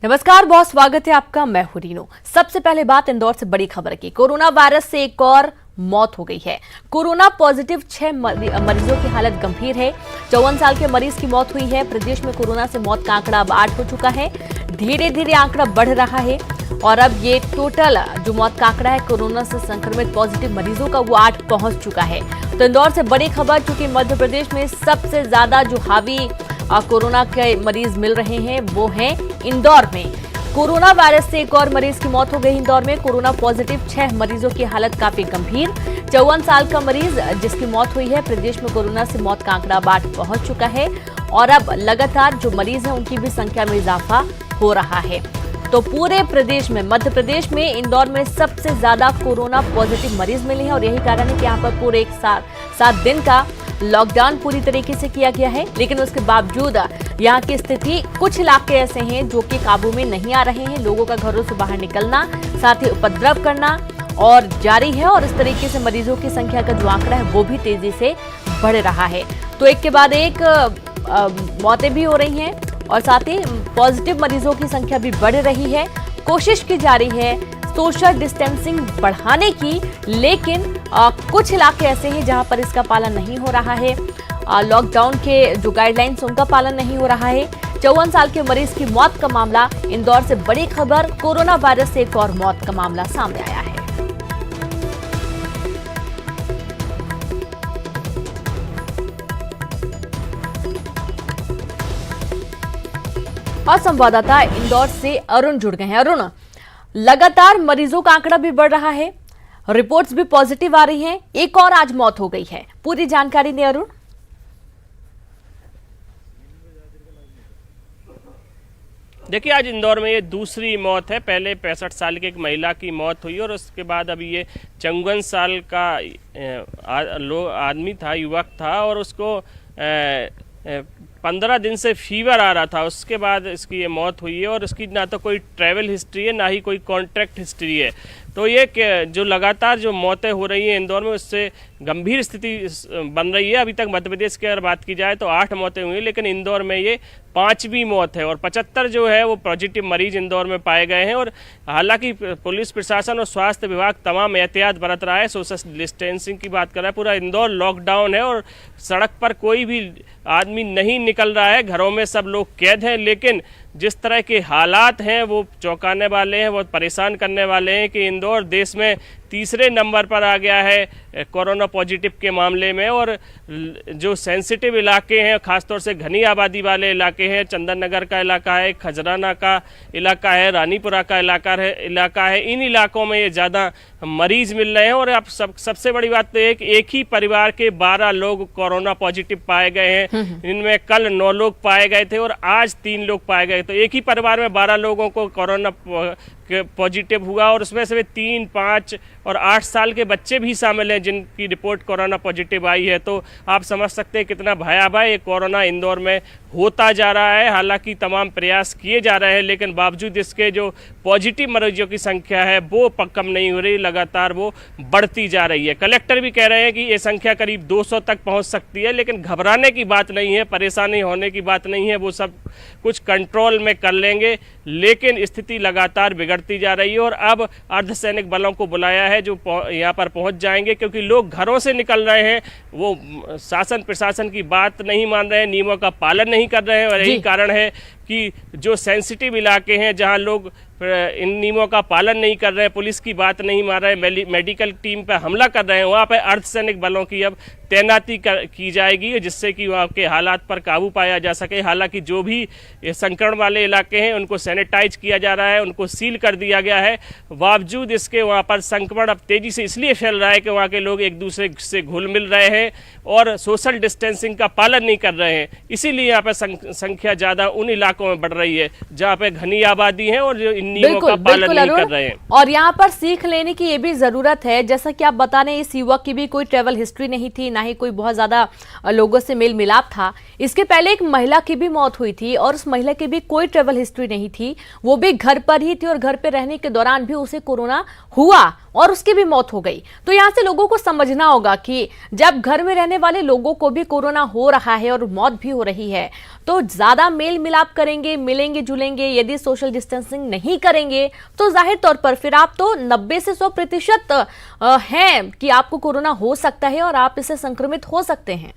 नमस्कार, बहुत स्वागत है आपका। मैं हूं रीनू। सबसे पहले बात इंदौर से बड़ी खबर की। कोरोना वायरस से एक और मौत हो गई है। कोरोना पॉजिटिव 6 मरीजों की हालत गंभीर है। 54 साल के मरीज की मौत हुई है। प्रदेश में कोरोना से मौत का आंकड़ा अब 8 हो चुका है। धीरे धीरे आंकड़ा बढ़ रहा है और अब ये टोटल जो मौत का आंकड़ा है कोरोना से संक्रमित पॉजिटिव मरीजों का, वो 8 पहुंच चुका है। तो इंदौर से बड़ी खबर, चूंकि मध्य प्रदेश में सबसे ज्यादा जो हावी कोरोना के मरीज मिल रहे हैं वो हैं इंदौर में। कोरोना वायरस से एक और मरीज की मौत हो गई। इंदौर में कोरोना पॉजिटिव 6 मरीजों की हालत काफी गंभीर। 54 साल का मरीज जिसकी मौत हुई है। प्रदेश में कोरोना से मौत का आंकड़ा 8 पहुंच चुका है और अब लगातार जो मरीज हैं उनकी भी संख्या में इजाफा हो रहा है। तो पूरे प्रदेश में, मध्य प्रदेश में इंदौर में सबसे ज्यादा कोरोना पॉजिटिव मरीज मिले हैं और यही कारण है कि यहाँ पर पूरे 7 दिन का लॉकडाउन पूरी तरीके से किया गया है। लेकिन उसके बावजूद यहाँ की स्थिति, कुछ इलाके ऐसे हैं जो कि काबू में नहीं आ रहे हैं। लोगों का घरों से बाहर निकलना, साथ ही उपद्रव करना और जारी है और इस तरीके से मरीजों की संख्या का जो आंकड़ा है वो भी तेजी से बढ़ रहा है। तो एक के बाद एक मौतें भी हो रही हैं और साथ ही पॉजिटिव मरीजों की संख्या भी बढ़ रही है। कोशिश की जा रही है सोशल डिस्टेंसिंग बढ़ाने की, लेकिन कुछ इलाके ऐसे हैं जहां पर इसका पालन नहीं हो रहा है। लॉकडाउन के जो गाइडलाइंस उनका पालन नहीं हो रहा है। 54 साल के मरीज की मौत का मामला। इंदौर से बड़ी खबर, कोरोना वायरस से एक और मौत का मामला सामने आया है। और संवाददाता इंदौर से अरुण जुड़ गए हैं। अरुण, लगातार मरीजों का आंकड़ा भी बढ़ रहा है, रिपोर्ट्स भी पॉजिटिव आ रही हैं, एक और आज मौत हो गई है। पूरी जानकारी दें अरुण। देखिए, आज इंदौर में ये दूसरी मौत है। पहले 65 साल की एक महिला की मौत हुई और उसके बाद अभी ये 54 साल का आदमी था, युवक था और उसको 15 दिन से फीवर आ रहा था। उसके बाद इसकी ये मौत हुई है और इसकी ना तो कोई ट्रैवल हिस्ट्री है, ना ही कोई कॉन्टैक्ट हिस्ट्री है। तो ये जो लगातार जो मौतें हो रही हैं इंदौर में, उससे गंभीर स्थिति बन रही है। अभी तक मध्य प्रदेश की अगर बात की जाए तो 8 मौतें हुई, लेकिन इंदौर में ये 5वीं मौत है और 75 जो है वो पॉजिटिव मरीज इंदौर में पाए गए हैं। और हालांकि पुलिस प्रशासन और स्वास्थ्य विभाग तमाम एहतियात बरत रहा है, सोशल डिस्टेंसिंग की बात कर रहा है। पूरा इंदौर लॉकडाउन है और सड़क पर कोई भी आदमी नहीं निकल रहा है, घरों में सब लोग कैद हैं। लेकिन जिस तरह के हालात हैं वो चौंकाने वाले हैं, वो परेशान करने वाले हैं कि इंदौर देश में तीसरे नंबर पर आ गया है कोरोना पॉजिटिव के मामले में। और जो सेंसिटिव इलाके हैं, खासतौर से घनी आबादी वाले इलाके हैं, चंदन नगर का इलाका है, खजराना का इलाका है, रानीपुरा का इलाका है, इन इलाकों में ये ज़्यादा मरीज मिल रहे हैं। और अब सबसे बड़ी बात तो एक ही परिवार के 12 लोग कोरोना पॉजिटिव पाए गए हैं। इनमें कल 9 लोग पाए गए थे और आज 3 लोग पाए गए। तो एक ही परिवार में 12 लोगों को कोरोना पॉजिटिव हुआ और उसमें से 3, 5 और 8 साल के बच्चे भी शामिल हैं जिनकी रिपोर्ट कोरोना पॉजिटिव आई है। तो आप समझ सकते हैं कितना भयावह ये कोरोना इंदौर में होता जा रहा है। हालांकि तमाम प्रयास किए जा रहे हैं, लेकिन बावजूद इसके जो पॉजिटिव मरीजों की संख्या है वो कम नहीं हो रही, लगातार वो बढ़ती जा रही है। कलेक्टर भी कह रहे हैं कि ये संख्या करीब 200 तक पहुंच सकती है, लेकिन घबराने की बात नहीं है, परेशानी होने की बात नहीं है, वो सब कुछ कंट्रोल में कर लेंगे। लेकिन स्थिति लगातार बिगड़ती जा रही है और अब अर्धसैनिक बलों को बुलाया है जो यहाँ पर पहुंच जाएंगे, क्योंकि लोग घरों से निकल रहे हैं, वो शासन प्रशासन की बात नहीं मान रहे हैं, नियमों का पालन नहीं कर रहे हैं। और यही कारण है कि जो सेंसिटिव इलाके हैं जहां लोग इन नियमों का पालन नहीं कर रहे हैं, पुलिस की बात नहीं मान रहे हैं, मेडिकल टीम पर हमला कर रहे हैं, वहाँ पर अर्धसैनिक बलों की अब तैनाती की जाएगी, जिससे कि वहाँ के हालात पर काबू पाया जा सके। हालांकि जो भी संक्रमण वाले इलाके हैं उनको सैनिटाइज किया जा रहा है, उनको सील कर दिया गया है। बावजूद इसके वहाँ पर संक्रमण अब तेजी से इसलिए फैल रहा है कि वहाँ के लोग एक दूसरे से घुल मिल रहे हैं और सोशल डिस्टेंसिंग का पालन नहीं कर रहे हैं। इसीलिए यहाँ पर संख्या ज़्यादा उन इलाकों में बढ़ रही है जहाँ पे घनी आबादी है और जो नियमों का पालन नहीं कर रहे हैं। और यहाँ पर सीख लेने की ये भी जरूरत है, जैसा कि आप बता रहे हैं, इस युवक की भी कोई ट्रेवल हिस्ट्री नहीं थी, ना ही कोई बहुत ज्यादा लोगों से मेल मिलाप था। इसके पहले एक महिला की भी मौत हुई थी और उस महिला की भी कोई ट्रेवल हिस्ट्री नहीं थी, वो भी घर पर ही थी और घर पर रहने के दौरान भी उसे कोरोना हुआ और उसकी भी मौत हो गई। तो यहाँ से लोगों को समझना होगा कि जब घर में रहने वाले लोगों को भी कोरोना हो रहा है और मौत भी हो रही है, तो ज्यादा मेल मिलाप करेंगे, मिलेंगे जुलेंगे, यदि सोशल डिस्टेंसिंग नहीं करेंगे तो जाहिर तौर पर फिर आप तो 90 से 100% हैं कि आपको कोरोना हो सकता है और आप इससे संक्रमित हो सकते हैं।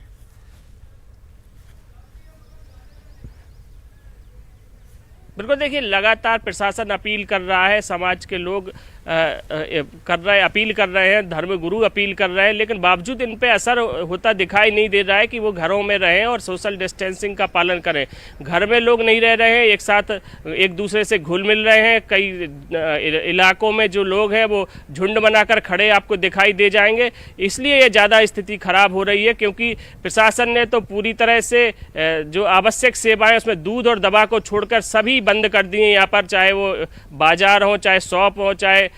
बिल्कुल, देखिए लगातार प्रशासन अपील कर रहा है, समाज के लोग अपील कर रहे हैं, धर्मगुरु अपील कर रहे हैं, लेकिन बावजूद इन पे असर होता दिखाई नहीं दे रहा है कि वो घरों में रहें और सोशल डिस्टेंसिंग का पालन करें। घर में लोग नहीं रह रहे हैं, एक साथ एक दूसरे से घुल मिल रहे हैं। कई इलाकों में जो लोग हैं वो झुंड बनाकर खड़े आपको दिखाई दे जाएंगे। इसलिए ये ज़्यादा स्थिति खराब हो रही है, क्योंकि प्रशासन ने तो पूरी तरह से जो आवश्यक सेवाएं उसमें दूध और दवा को छोड़कर सभी बंद कर दिए यहाँ पर, चाहे वो बाजार हो, चाहे शॉप हो, चाहे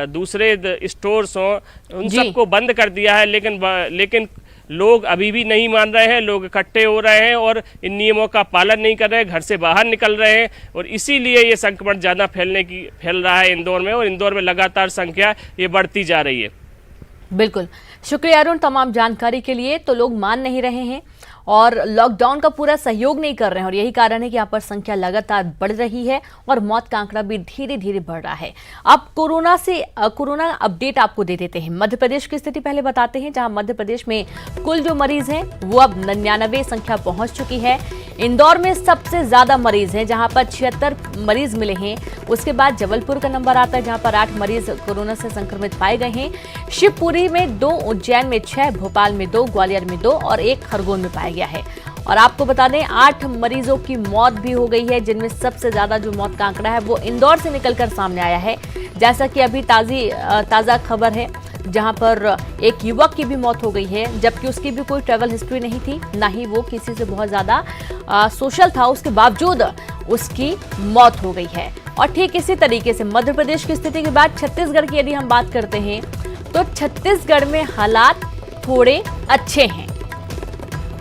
दूसरे स्टोर्स हों, उन सबको बंद कर दिया है। लेकिन लोग अभी भी नहीं मान रहे हैं, लोग इकट्ठे हो रहे हैं और इन नियमों का पालन नहीं कर रहे हैं, घर से बाहर निकल रहे हैं और इसीलिए ये संक्रमण ज़्यादा फैल रहा है इंदौर में, और इंदौर में लगातार संख्या ये बढ़ती जा रही है। बिल्कुल, शुक्रिया अरुण तमाम जानकारी के लिए। तो लोग मान नहीं रहे हैं और लॉकडाउन का पूरा सहयोग नहीं कर रहे हैं और यही कारण है कि यहाँ पर संख्या लगातार बढ़ रही है और मौत का आंकड़ा भी धीरे धीरे बढ़ रहा है। अब कोरोना अपडेट आपको दे देते हैं। मध्य प्रदेश की स्थिति पहले बताते हैं, जहां मध्य प्रदेश में कुल जो मरीज हैं वो अब 99 संख्या पहुंच चुकी है। इंदौर में सबसे ज्यादा मरीज हैं, जहां पर 76 मरीज मिले हैं। उसके बाद जबलपुर का नंबर आता है, जहां पर 8 मरीज कोरोना से संक्रमित पाए गए हैं। शिवपुरी में 2, उज्जैन में 6, भोपाल में 2, ग्वालियर में 2 और 1 खरगोन में पाया गया है। और आपको बता दें 8 मरीजों की मौत भी हो गई है, जिनमें सबसे ज्यादा जो मौत का आंकड़ा है वो इंदौर से निकलकर सामने आया है। जैसा कि अभी ताजा खबर है, जहां पर एक युवक की भी मौत हो गई है, जबकि उसकी भी कोई ट्रैवल हिस्ट्री नहीं थी, ना ही वो किसी से बहुत ज्यादा सोशल था, उसके बावजूद उसकी मौत हो गई है। और ठीक इसी तरीके से मध्य प्रदेश की स्थिति के बाद छत्तीसगढ़ की यदि हम बात करते हैं तो छत्तीसगढ़ में हालात थोड़े अच्छे हैं।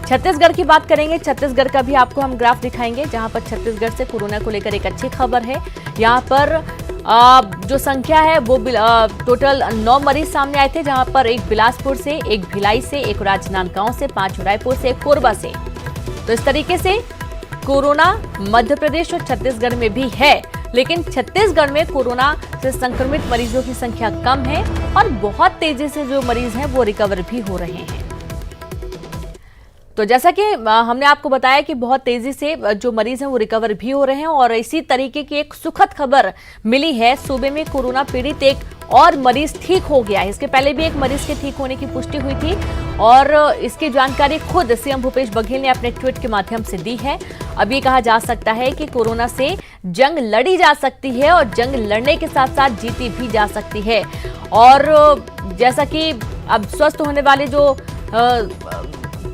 छत्तीसगढ़ की बात करेंगे, छत्तीसगढ़ का भी आपको हम ग्राफ दिखाएंगे, जहां पर छत्तीसगढ़ से कोरोना को लेकर एक अच्छी खबर है। यहां पर जो संख्या है वो टोटल 9 मरीज सामने आए थे, जहां पर एक बिलासपुर से, एक भिलाई से, एक राजनांदगांव से, 5 रायपुर से, एक कोरबा से। तो इस तरीके से कोरोना मध्य प्रदेश और छत्तीसगढ़ में भी है, लेकिन छत्तीसगढ़ में कोरोना से संक्रमित मरीजों की संख्या कम है और बहुत तेजी से जो मरीज हैं वो रिकवर भी हो रहे हैं। तो जैसा कि हमने आपको बताया कि बहुत तेजी से जो मरीज हैं वो रिकवर भी हो रहे हैं और इसी तरीके की एक सुखद खबर मिली है। सूबे में कोरोना पीड़ित एक और मरीज ठीक हो गया है। इसके पहले भी एक मरीज के ठीक होने की पुष्टि हुई थी और इसकी जानकारी खुद सीएम भूपेश बघेल ने अपने ट्वीट के माध्यम से दी है। अब ये कहा जा सकता है कि कोरोना से जंग लड़ी जा सकती है और जंग लड़ने के साथ साथ जीती भी जा सकती है। और जैसा कि अब स्वस्थ होने वाले जो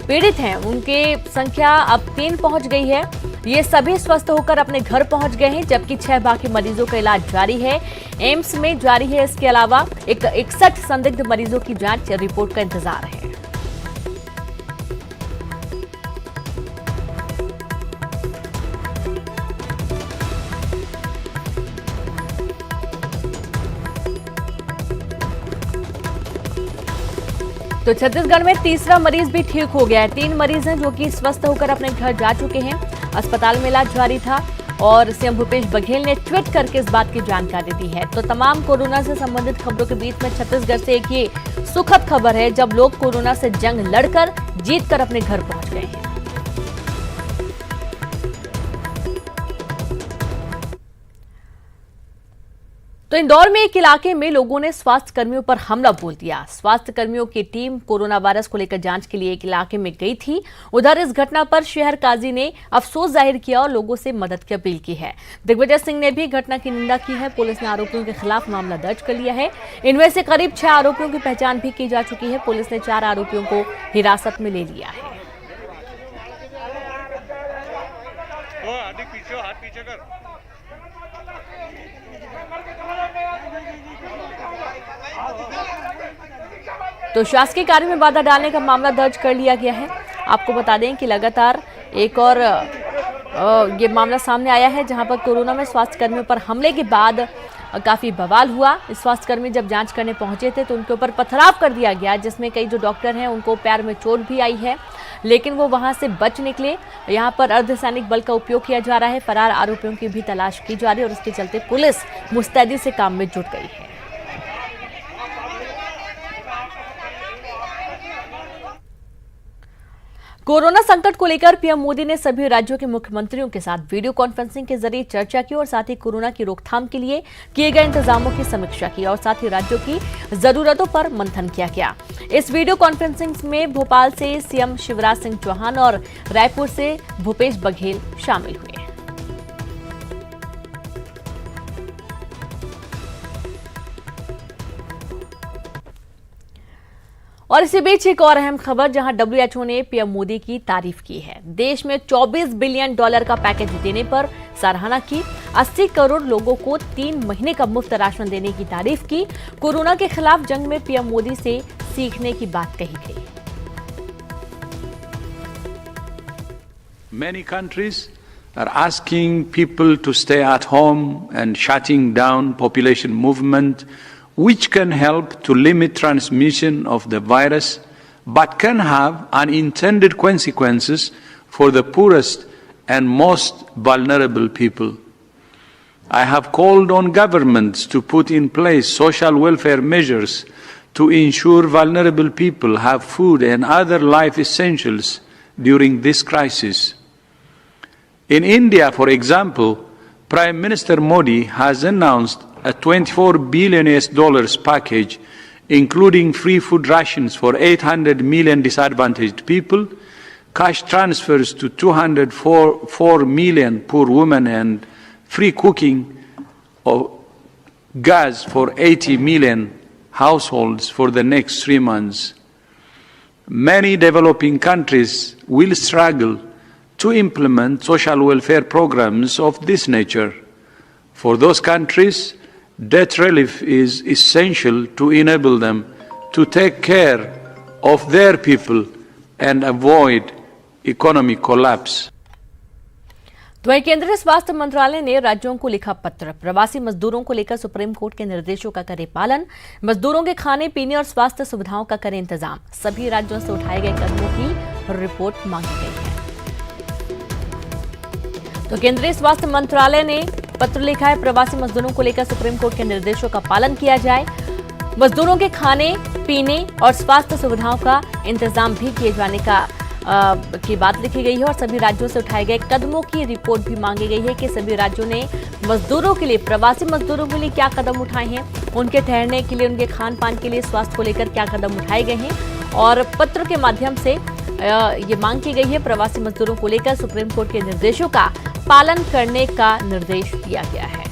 पीड़ित हैं उनकी संख्या अब 3 पहुंच गई है। ये सभी स्वस्थ होकर अपने घर पहुंच गए हैं, जबकि 6 बाकी मरीजों का इलाज जारी है, एम्स में जारी है। इसके अलावा 61 संदिग्ध मरीजों की जांच रिपोर्ट का इंतजार है। तो छत्तीसगढ़ में तीसरा मरीज भी ठीक हो गया है। 3 मरीज हैं जो कि स्वस्थ होकर अपने घर जा चुके हैं। अस्पताल में इलाज जारी था और सीएम भूपेश बघेल ने ट्वीट करके इस बात की जानकारी दी है। तो तमाम कोरोना से संबंधित खबरों के बीच में छत्तीसगढ़ से एक ये सुखद खबर है, जब लोग कोरोना से जंग लड़कर जीत कर अपने घर पहुंच गए हैं। तो इंदौर में एक इलाके में लोगों ने स्वास्थ्य कर्मियों पर हमला बोल दिया। स्वास्थ्य कर्मियों की टीम कोरोना वायरस को लेकर जांच के लिए एक इलाके में गई थी। उधर इस घटना पर शहर काजी ने अफसोस जाहिर किया और लोगों से मदद की अपील की है। दिग्विजय सिंह ने भी घटना की निंदा की है। पुलिस ने आरोपियों के खिलाफ मामला दर्ज कर लिया है। इनमें से करीब 6 आरोपियों की पहचान भी की जा चुकी है। पुलिस ने 4 आरोपियों को हिरासत में ले लिया है। तो शासकीय कार्य में बाधा डालने का मामला दर्ज कर लिया गया है। आपको बता दें कि लगातार एक और ये मामला सामने आया है, जहां पर कोरोना में स्वास्थ्य कर्मियों पर हमले के बाद काफी बवाल हुआ। स्वास्थ्यकर्मी जब जांच करने पहुंचे थे तो उनके ऊपर पथराव कर दिया गया, जिसमें कई जो डॉक्टर हैं उनको पैर में चोट भी आई है, लेकिन वो वहां से बच निकले। यहाँ पर अर्धसैनिक बल का उपयोग किया जा रहा है। फरार आरोपियों की भी तलाश की जा रही है और इसके चलते पुलिस मुस्तैदी से काम में जुट गई है। कोरोना संकट को लेकर पीएम मोदी ने सभी राज्यों के मुख्यमंत्रियों के साथ वीडियो कॉन्फ्रेंसिंग के जरिए चर्चा की और साथ ही कोरोना की रोकथाम के लिए किए गए इंतजामों की समीक्षा की और साथ ही राज्यों की जरूरतों पर मंथन किया गया। इस वीडियो कॉन्फ्रेंसिंग में भोपाल से सीएम शिवराज सिंह चौहान और रायपुर से भूपेश बघेल शामिल हुए। और इसी बीच एक और अहम खबर, जहां WHO ने पीएम मोदी की तारीफ की है। देश में $24 बिलियन का पैकेज देने पर सराहना की। 80 करोड़ लोगों को 3 महीने का मुफ्त राशन देने की तारीफ की। कोरोना के खिलाफ जंग में पीएम मोदी से सीखने की बात कही गई। Many countries are asking people to stay at home and shutting down population movement, which can help to limit transmission of the virus, but can have unintended consequences for the poorest and most vulnerable people. I have called on governments to put in place social welfare measures to ensure vulnerable people have food and other life essentials during this crisis. In India, for example, Prime Minister Modi has announced a $24 billion package, including free food rations for 800 million disadvantaged people, cash transfers to 204 million poor women, and free cooking of gas for 80 million households for the next 3 months. Many developing countries will struggle to implement social welfare programs of this nature. For those countries, debt relief is essential to enable them to take care of their people and avoid economic collapse. तो वहीं केंद्रीय स्वास्थ्य मंत्रालय ने राज्यों को लिखा पत्र, प्रवासी मजदूरों को लेकर सुप्रीम कोर्ट के निर्देशों का करे पालन, मजदूरों के खाने पीने और स्वास्थ्य सुविधाओं का करें इंतजाम। सभी राज्यों से उठाए गए कदमों की रिपोर्ट मांगी गई है। तो केंद्रीय स्वास्थ्य मंत्रालय ने पत्र लिखा है, प्रवासी मजदूरों को लेकर सुप्रीम कोर्ट के निर्देशों का पालन किया जाए, मजदूरों के खाने पीने और स्वास्थ्य सुविधाओं का इंतजाम भी किए जाने की बात लिखी गई है और सभी राज्यों से उठाए गए कदमों की रिपोर्ट भी मांगी गई है कि सभी राज्यों ने मजदूरों के लिए, प्रवासी मजदूरों के लिए क्या कदम उठाए हैं, उनके ठहरने के लिए, उनके खान पान के लिए, स्वास्थ्य को लेकर क्या कदम उठाए गए हैं। और पत्र के माध्यम से ये मांग की गई है, प्रवासी मजदूरों को लेकर सुप्रीम कोर्ट के निर्देशों का पालन करने का निर्देश दिया गया है।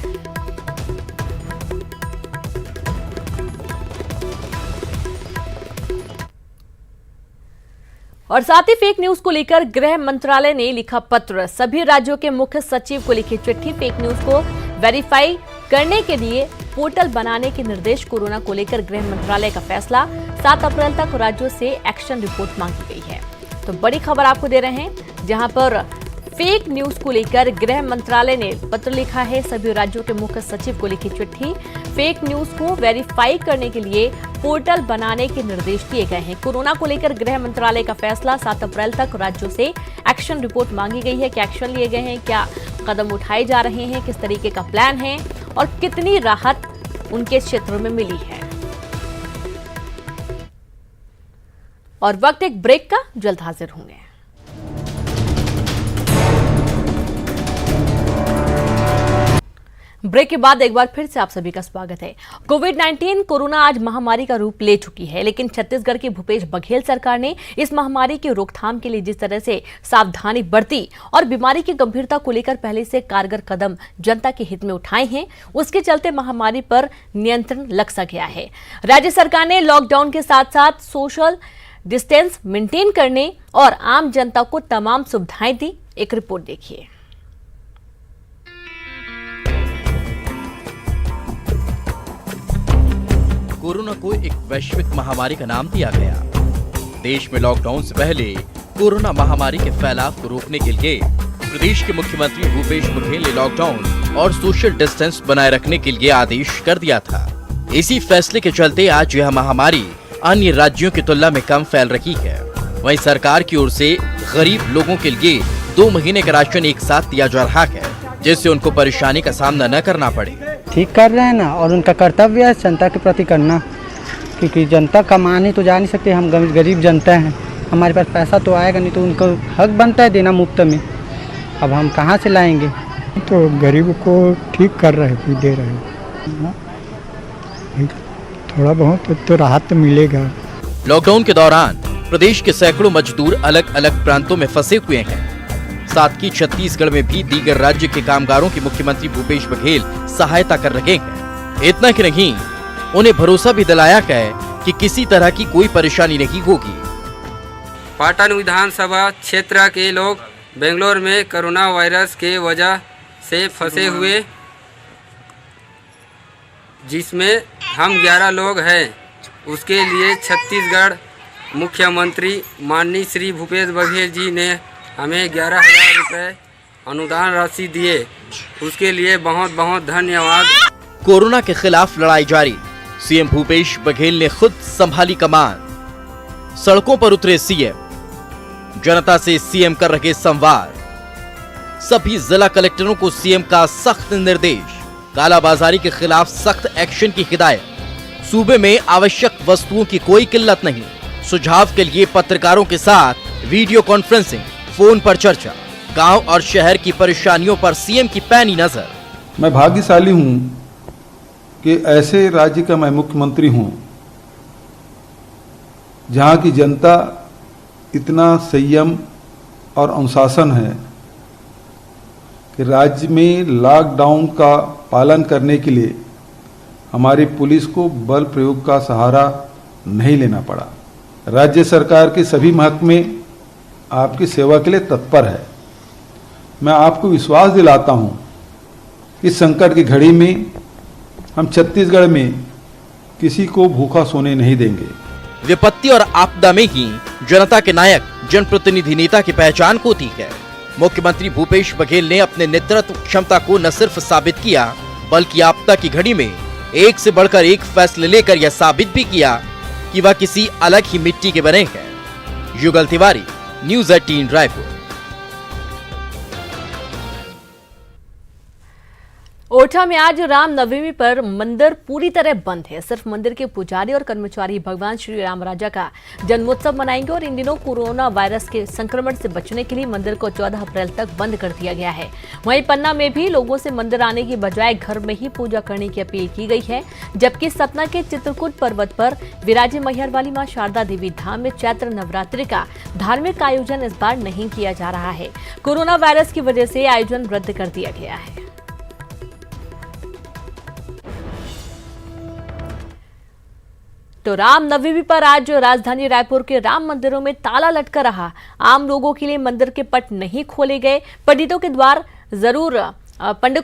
और साथ ही फेक न्यूज को लेकर गृह मंत्रालय ने लिखा पत्र, सभी राज्यों के मुख्य सचिव को लिखी चिट्ठी, फेक न्यूज को वेरीफाई करने के लिए पोर्टल बनाने के निर्देश। कोरोना को लेकर गृह मंत्रालय का फैसला, 7 अप्रैल तक राज्यों से एक्शन रिपोर्ट मांगी गई है। तो बड़ी खबर आपको दे रहे हैं, जहां पर फेक न्यूज को लेकर गृह मंत्रालय ने पत्र लिखा है, सभी राज्यों के मुख्य सचिव को लिखी चिट्ठी, फेक न्यूज को वेरीफाई करने के लिए पोर्टल बनाने के निर्देश दिए गए हैं। कोरोना को लेकर गृह मंत्रालय का फैसला, 7 अप्रैल तक राज्यों से एक्शन रिपोर्ट मांगी गई है। क्या एक्शन लिए गए हैं, क्या कदम उठाए जा रहे हैं, किस तरीके का प्लान है और कितनी राहत उनके क्षेत्रों में मिली है। और वक्त एक ब्रेक का, जल्द हाजिर होंगे। ब्रेक के बाद एक बार फिर से आप सभी का स्वागत है। कोविड-19 कोरोना आज महामारी का रूप ले चुकी है, लेकिन छत्तीसगढ़ की भूपेश बघेल सरकार ने इस महामारी की रोकथाम के लिए जिस तरह से सावधानी बरती और बीमारी की गंभीरता को लेकर पहले से कारगर कदम जनता के हित में उठाए हैं, उसके चलते महामारी पर नियंत्रण लग सा गया है। राज्य सरकार ने लॉकडाउन के साथ साथ सोशल डिस्टेंस मेंटेन करने और आम जनता को तमाम सुविधाएं दी। एक रिपोर्ट देखिए। कोरोना को एक वैश्विक महामारी का नाम दिया गया। देश में लॉकडाउन से पहले कोरोना महामारी के फैलाव को रोकने के लिए प्रदेश के मुख्यमंत्री भूपेश बघेल ने लॉकडाउन और सोशल डिस्टेंस बनाए रखने के लिए आदेश कर दिया था। इसी फैसले के चलते आज यह महामारी अन्य राज्यों की तुलना में कम फैल रही है। वहीं सरकार की ओर से गरीब लोगों के लिए 2 महीने का राशन एक साथ दिया जा रहा है, जिससे उनको परेशानी का सामना न करना पड़े। ठीक कर रहे हैं ना, और उनका कर्तव्य है जनता के प्रति करना, क्योंकि जनता कमाने तो जा नहीं सकते, हम गरीब जनता हैं, हमारे पास पैसा तो आएगा नहीं, तो उनको हक बनता है देना मुफ्त में, अब हम कहाँ से लाएंगे। तो गरीब को ठीक कर रहे हैं, दे रहे हैं, थोड़ा बहुत तो राहत मिलेगा। लॉकडाउन के दौरान प्रदेश के सैकड़ों मजदूर अलग अलग प्रांतों में फंसे हुए हैं। साथ ही छत्तीसगढ़ में भी दीगर राज्य के कामगारों की मुख्यमंत्री भूपेश बघेल सहायता कर रहे हैं। इतना ही नहीं, उन्हें भरोसा भी दिलाया गया है कि किसी तरह की कोई परेशानी नहीं होगी। पाटन विधानसभा क्षेत्र के लोग बेंगलोर में कोरोना वायरस के वजह से फंसे हुए, जिसमें हम 11 लोग हैं, उसके लिए छत्तीसगढ़ मुख्यमंत्री माननीय श्री भूपेश बघेल जी ने हमें 11,000 रुपये अनुदान राशि दिए, उसके लिए बहुत बहुत धन्यवाद। कोरोना के खिलाफ लड़ाई जारी, सीएम भूपेश बघेल ने खुद संभाली कमान। सड़कों पर उतरे सीएम, जनता से सीएम कर रहे संवाद। सभी जिला कलेक्टरों को सीएम का सख्त निर्देश, कालाबाजारी के खिलाफ सख्त एक्शन की हिदायत। सूबे में आवश्यक वस्तुओं की कोई किल्लत नहीं। सुझाव के लिए पत्रकारों के साथ वीडियो कॉन्फ्रेंसिंग, फोन पर चर्चा। गांव और शहर की परेशानियों पर सीएम की पैनी नजर। मैं भाग्यशाली हूं कि ऐसे राज्य का मैं मुख्यमंत्री हूं जहां की जनता इतना संयम और अनुशासन है कि राज्य में लॉकडाउन का पालन करने के लिए हमारी पुलिस को बल प्रयोग का सहारा नहीं लेना पड़ा। राज्य सरकार के सभी महकमे आपकी सेवा के लिए तत्पर है। मैं आपको विश्वास दिलाता हूं, इस संकट की घड़ी में हम छत्तीसगढ़ में किसी को भूखा सोने नहीं देंगे। विपत्ति और आपदा में ही जनता के नायक, जनप्रतिनिधि नेता की पहचान होती है। मुख्यमंत्री भूपेश बघेल ने अपने नेतृत्व क्षमता को न सिर्फ साबित किया, बल्कि आपदा की घड़ी में एक से बढ़कर एक फैसले लेकर यह साबित भी किया कि वह किसी अलग ही मिट्टी के बने हैं। युगल तिवारी, न्यूज़ 18 रायपुर। ओरछा में आज रामनवमी पर मंदिर पूरी तरह बंद है। सिर्फ मंदिर के पुजारी और कर्मचारी भगवान श्री राम राजा का जन्मोत्सव मनाएंगे और इन दिनों कोरोना वायरस के संक्रमण से बचने के लिए मंदिर को 14 अप्रैल तक बंद कर दिया गया है। वहीं पन्ना में भी लोगों से मंदिर आने की बजाय घर में ही पूजा करने की अपील की गई है। जबकि सतना के चित्रकूट पर्वत पर विराजे मैहर वाली मां शारदा देवी धाम में चैत्र नवरात्रि का धार्मिक आयोजन इस बार नहीं किया जा रहा है। कोरोना वायरस की वजह से आयोजन रद्द कर दिया गया है। तो रामनवमी पर आज राजधानी रायपुर के राम मंदिरों में ताला लटका रहा। आम लोगों के लिए मंदिर के पट नहीं खोले गए। पंडितों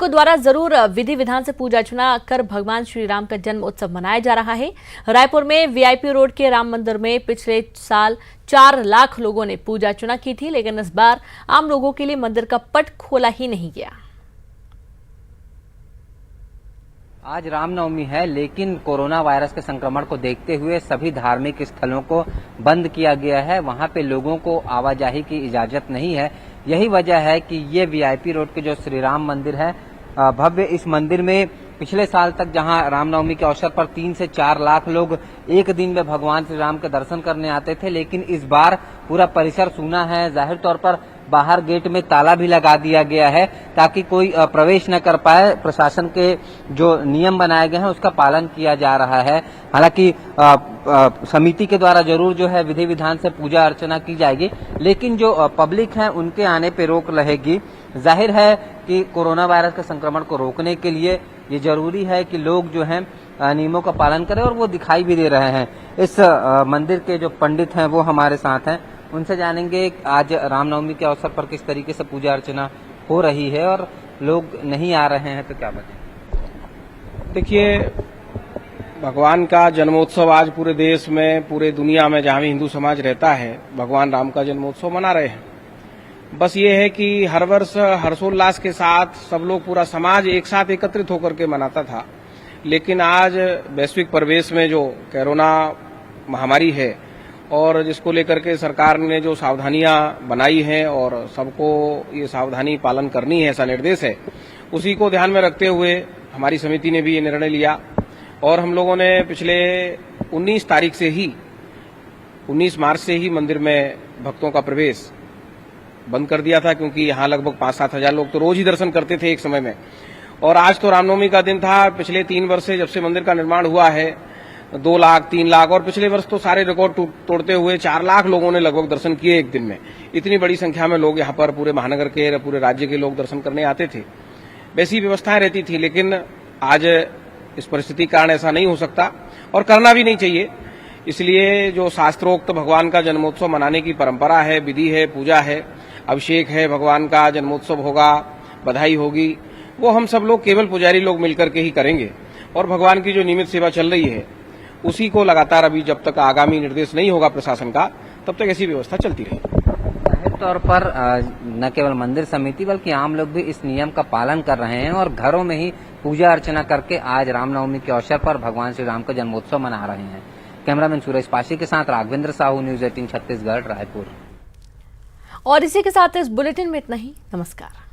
द्वारा जरूर विधि विधान से पूजा अर्चना कर भगवान श्री राम का जन्म उत्सव मनाया जा रहा है। रायपुर में वीआईपी रोड के राम मंदिर में पिछले साल 4 लाख लोगों ने पूजा अर्चना की थी, लेकिन इस बार आम लोगों के लिए मंदिर का पट खोला ही नहीं गया। आज रामनवमी है, लेकिन कोरोना वायरस के संक्रमण को देखते हुए सभी धार्मिक स्थलों को बंद किया गया है। वहां पे लोगों को आवाजाही की इजाजत नहीं है। यही वजह है कि ये वीआईपी रोड के जो श्री राम मंदिर है भव्य, इस मंदिर में पिछले साल तक जहां रामनवमी के अवसर पर 3 से 4 लाख लोग एक दिन में भगवान श्री राम के दर्शन करने आते थे, लेकिन इस बार पूरा परिसर सूना है। जाहिर तौर पर बाहर गेट में ताला भी लगा दिया गया है ताकि कोई प्रवेश न कर पाए। प्रशासन के जो नियम बनाए गए हैं उसका पालन किया जा रहा है। हालांकि समिति के द्वारा जरूर जो है विधि विधान से पूजा अर्चना की जाएगी, लेकिन जो पब्लिक है उनके आने पे रोक रहेगी। जाहिर है कि कोरोना वायरस के संक्रमण को रोकने के लिए ये जरूरी है कि लोग जो है नियमों का पालन करें, और वो दिखाई भी दे रहे हैं। इस मंदिर के जो पंडित हैं वो हमारे साथ हैं, उनसे जानेंगे आज रामनवमी के अवसर पर किस तरीके से पूजा अर्चना हो रही है और लोग नहीं आ रहे हैं तो क्या वजह। देखिए, भगवान का जन्मोत्सव आज पूरे देश में, पूरे दुनिया में जहां भी हिंदू समाज रहता है, भगवान राम का जन्मोत्सव मना रहे हैं। बस ये है कि हर वर्ष हर्षोल्लास के साथ सब लोग, पूरा समाज एक साथ एकत्रित होकर के मनाता था, लेकिन आज वैश्विक परिवेश में जो कोरोना महामारी है और जिसको लेकर के सरकार ने जो सावधानियां बनाई हैं और सबको ये सावधानी पालन करनी है, ऐसा निर्देश है, उसी को ध्यान में रखते हुए हमारी समिति ने भी ये निर्णय लिया और हम लोगों ने पिछले 19 मार्च से ही मंदिर में भक्तों का प्रवेश बंद कर दिया था, क्योंकि यहाँ लगभग 5-7 हजार लोग तो रोज ही दर्शन करते थे एक समय में। और आज तो रामनवमी का दिन था। पिछले 3 वर्ष से जब से मंदिर का निर्माण हुआ है 2 लाख, 3 लाख और पिछले वर्ष तो सारे रिकॉर्ड तोड़ते हुए 4 लाख लोगों ने लगभग दर्शन किए एक दिन में। इतनी बड़ी संख्या में लोग यहाँ पर पूरे महानगर के, पूरे राज्य के लोग दर्शन करने आते थे। वैसी व्यवस्थाएं रहती थी, लेकिन आज इस परिस्थिति के कारण ऐसा नहीं हो सकता और करना भी नहीं चाहिए। इसलिए जो शास्त्रोक्त भगवान का जन्मोत्सव मनाने की परंपरा है, विधि है, पूजा है, अभिषेक है, भगवान का जन्मोत्सव होगा, बधाई होगी, वो हम सब लोग केवल पुजारी लोग मिलकर के ही करेंगे और भगवान की जो नियमित सेवा चल रही है उसी को लगातार, अभी जब तक आगामी निर्देश नहीं होगा प्रशासन का, तब तक ऐसी व्यवस्था चलती रहेगी। जाहिर तौर पर न केवल मंदिर समिति बल्कि आम लोग भी इस नियम का पालन कर रहे हैं और घरों में ही पूजा अर्चना करके आज रामनवमी के अवसर पर भगवान श्री राम का जन्मोत्सव मना रहे हैं। कैमरामैन सुरेश पाशी के साथ राघवेंद्र साहू, न्यूज 18 छत्तीसगढ़, रायपुर। और इसी के साथ इस बुलेटिन में इतना ही। नमस्कार।